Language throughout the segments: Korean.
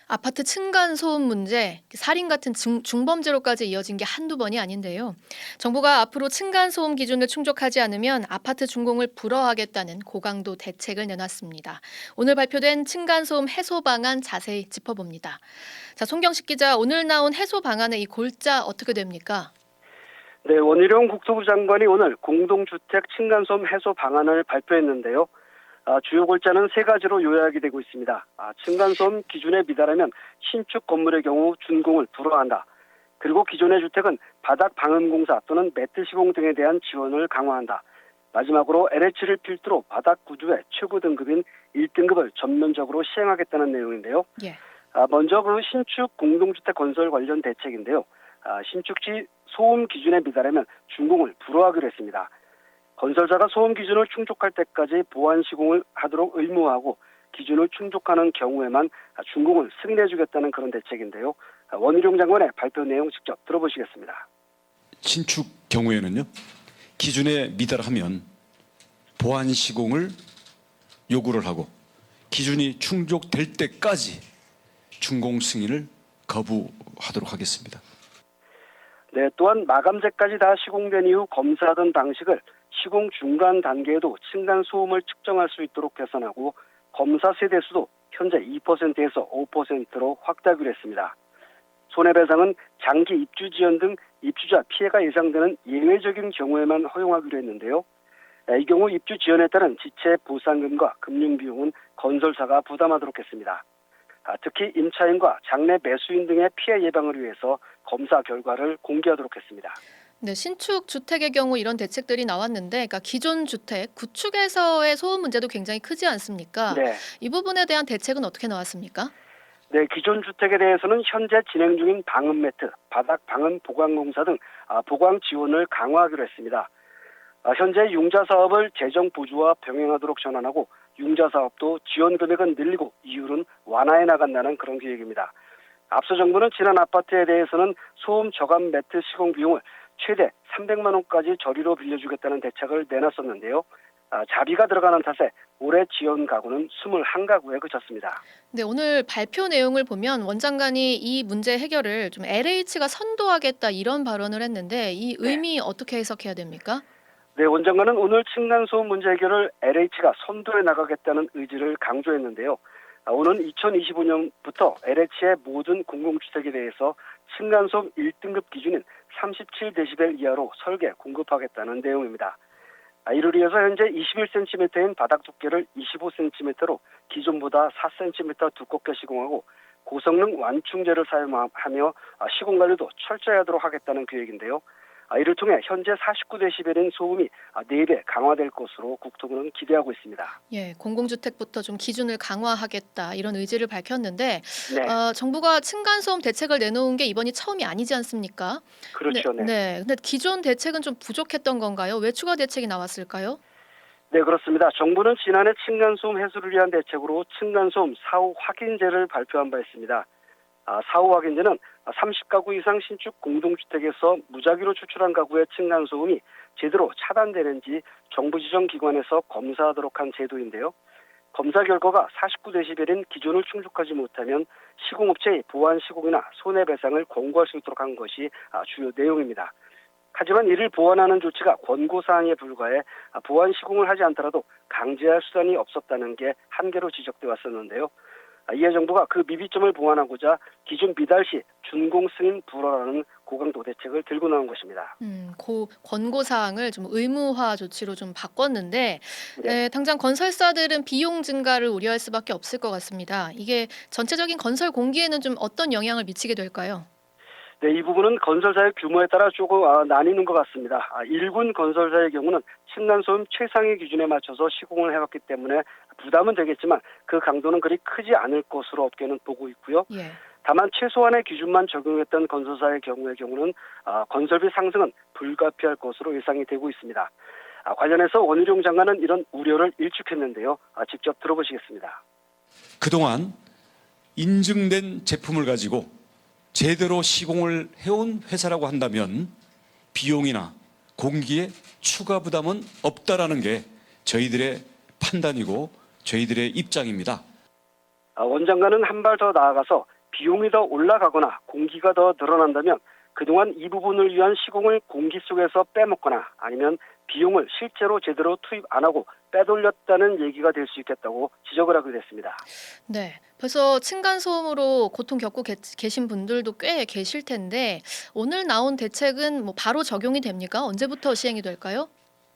아파트 층간 소음 문제, 살인 같은 중범죄로까지 이어진 게 한두 번이 아닌데요. 정부가 앞으로 층간 소음 기준을 충족하지 않으면 아파트 준공을 불허하겠다는 고강도 대책을 내놨습니다. 오늘 발표된 층간 소음 해소 방안 자세히 짚어봅니다. 자, 송경식 기자, 오늘 나온 해소 방안의 이 골자 어떻게 됩니까? 네, 원희룡 국토부 장관이 오늘 공동주택 층간소음 해소 방안을 발표했는데요. 주요 골자는 세 가지로 요약이 되고 있습니다. 층간소음 기준에 미달하면 신축 건물의 경우 준공을 불허한다. 그리고 기존의 주택은 바닥 방음공사 또는 매트 시공 등에 대한 지원을 강화한다. 마지막으로 LH를 필두로 바닥 구조의 최고 등급인 1등급을 전면적으로 시행하겠다는 내용인데요. 예. 먼저 그 신축 공동주택 건설 관련 대책인데요. 신축 시 소음 기준에 미달하면 준공을 불허하기로 했습니다. 건설사가 소음 기준을 충족할 때까지 보완 시공을 하도록 의무화하고 기준을 충족하는 경우에만 준공을 승인해주겠다는 그런 대책인데요. 원희룡 장관의 발표 내용 직접 들어보시겠습니다. 신축 경우에는요, 기준에 미달하면 보완 시공을 요구를 하고 기준이 충족될 때까지 준공 승인을 거부하도록 하겠습니다. 네, 또한 마감재까지 다 시공된 이후 검사하던 방식을 시공 중간 단계에도 층간 소음을 측정할 수 있도록 개선하고 검사 세대수도 현재 2%에서 5%로 확대하기로 했습니다. 손해배상은 장기 입주 지연 등 입주자 피해가 예상되는 예외적인 경우에만 허용하기로 했는데요. 이 경우 입주 지연에 따른 지체 보상금과 금융비용은 건설사가 부담하도록 했습니다. 특히 임차인과 장내 매수인 등의 피해 예방을 위해서 검사 결과를 공개하도록 했습니다. 네, 신축 주택의 경우 이런 대책들이 나왔는데, 그러니까 기존 주택, 구축에서의 소음 문제도 굉장히 크지 않습니까? 네. 이 부분에 대한 대책은 어떻게 나왔습니까? 네, 기존 주택에 대해서는 현재 진행 중인 방음 매트, 바닥 방음 보강 공사 등 보강 지원을 강화하기로 했습니다. 현재 융자 사업을 재정 보조와 병행하도록 전환하고 융자 사업도 지원 금액은 늘리고 이율은 완화해 나간다는 그런 계획입니다. 앞서 정부는 지난 아파트에 대해서는 소음 저감 매트 시공 비용을 최대 300만 원까지 저리로 빌려주겠다는 대책을 내놨었는데요. 자비가 들어가는 탓에 올해 지원 가구는 21가구에 그쳤습니다. 네, 오늘 발표 내용을 보면 원 장관이 이 문제 해결을 좀 LH가 선도하겠다 이런 발언을 했는데 이 네. 의미 어떻게 해석해야 됩니까? 네, 원 장관은 오늘 층간소음 문제 해결을 LH가 선도해 나가겠다는 의지를 강조했는데요. 오는 2025년부터 LH의 모든 공공주택에 대해서 층간소음 1등급 기준인 37데시벨 이하로 설계, 공급하겠다는 내용입니다. 이를 위해서 현재 21cm인 바닥 두께를 25cm로 기존보다 4cm 두껍게 시공하고 고성능 완충제를 사용하며 시공 관리도 철저히 하도록 하겠다는 계획인데요. 이를 통해 현재 49데시벨인 소음이 4배 강화될 것으로 국토부는 기대하고 있습니다. 예, 공공주택부터 좀 기준을 강화하겠다 이런 의지를 밝혔는데 네, 정부가 층간소음 대책을 내놓은 게 이번이 처음이 아니지 않습니까? 그렇죠. 네. 근데 기존 대책은 좀 부족했던 건가요? 왜 추가 대책이 나왔을까요? 네, 그렇습니다. 정부는 지난해 층간소음 해소를 위한 대책으로 층간소음 사후 확인제를 발표한 바 있습니다. 사후 확인제는 30가구 이상 신축 공동주택에서 무작위로 추출한 가구의 층간소음이 제대로 차단되는지 정부 지정 기관에서 검사하도록 한 제도인데요. 검사 결과가 49데시벨인 기준을 충족하지 못하면 시공업체의 보완 시공이나 손해배상을 권고할 수 있도록 한 것이 주요 내용입니다. 하지만 이를 보완하는 조치가 권고사항에 불과해 보완 시공을 하지 않더라도 강제할 수단이 없었다는 게 한계로 지적돼 왔었는데요. 이에 정부가 그 미비점을 보완하고자 기준 미달 시 준공 승인 불허라는 고강도 대책을 들고 나온 것입니다. 권고 사항을 좀 의무화 조치로 좀 바꿨는데 네. 당장 건설사들은 비용 증가를 우려할 수밖에 없을 것 같습니다. 이게 전체적인 건설 공기에는 좀 어떤 영향을 미치게 될까요? 네, 이 부분은 건설사의 규모에 따라 조금 나뉘는 것 같습니다. 일군 건설사의 경우는 층간소음 최상위 기준에 맞춰서 시공을 해왔기 때문에 부담은 되겠지만 그 강도는 그리 크지 않을 것으로 업계는 보고 있고요. 예. 다만 최소한의 기준만 적용했던 건설사의 경우는 건설비 상승은 불가피할 것으로 예상이 되고 있습니다. 관련해서 원희룡 장관은 이런 우려를 일축했는데요. 직접 들어보시겠습니다. 그동안 인증된 제품을 가지고 제대로 시공을 해온 회사라고 한다면 비용이나 공기에 추가 부담은 없다라는 게 저희들의 판단이고 저희들의 입장입니다. 원장관은 한 발 더 나아가서 비용이 더 올라가거나 공기가 더 늘어난다면 그동안 이 부분을 위한 시공을 공기 속에서 빼먹거나 아니면 비용을 실제로 제대로 투입 안 하고 빼돌렸다는 얘기가 될 수 있겠다고 지적을 하게 됐습니다. 네, 벌써 층간소음으로 고통 겪고 계신 분들도 꽤 계실 텐데 오늘 나온 대책은 뭐 바로 적용이 됩니까? 언제부터 시행이 될까요?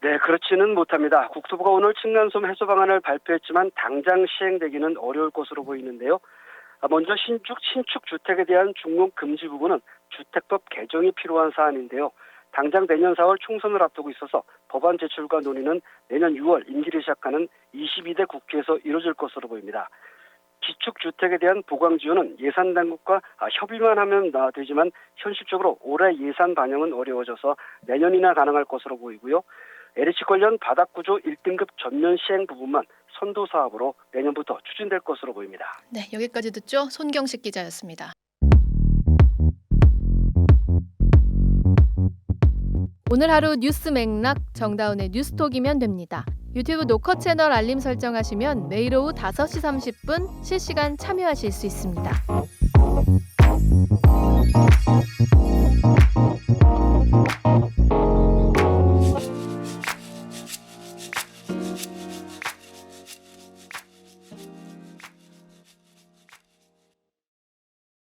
네, 그렇지는 못합니다. 국토부가 오늘 층간소음 해소 방안을 발표했지만 당장 시행되기는 어려울 것으로 보이는데요. 먼저 신축 주택에 대한 중공 금지 부분은 주택법 개정이 필요한 사안인데요. 당장 내년 4월 총선을 앞두고 있어서 법안 제출과 논의는 내년 6월 임기를 시작하는 22대 국회에서 이루어질 것으로 보입니다. 기축 주택에 대한 보강 지원은 예산 당국과 협의만 하면 되지만 현실적으로 올해 예산 반영은 어려워져서 내년이나 가능할 것으로 보이고요. LH 관련 바닥구조 1등급 전면 시행 부분만 선도 사업으로 내년부터 추진될 것으로 보입니다. 네, 여기까지 듣죠. 손경식 기자였습니다. 오늘 하루 뉴스 맥락 정다운의 뉴스톡이면 됩니다. 유튜브 노컷 채널 알림 설정하시면 매일 오후 5시 30분 실시간 참여하실 수 있습니다.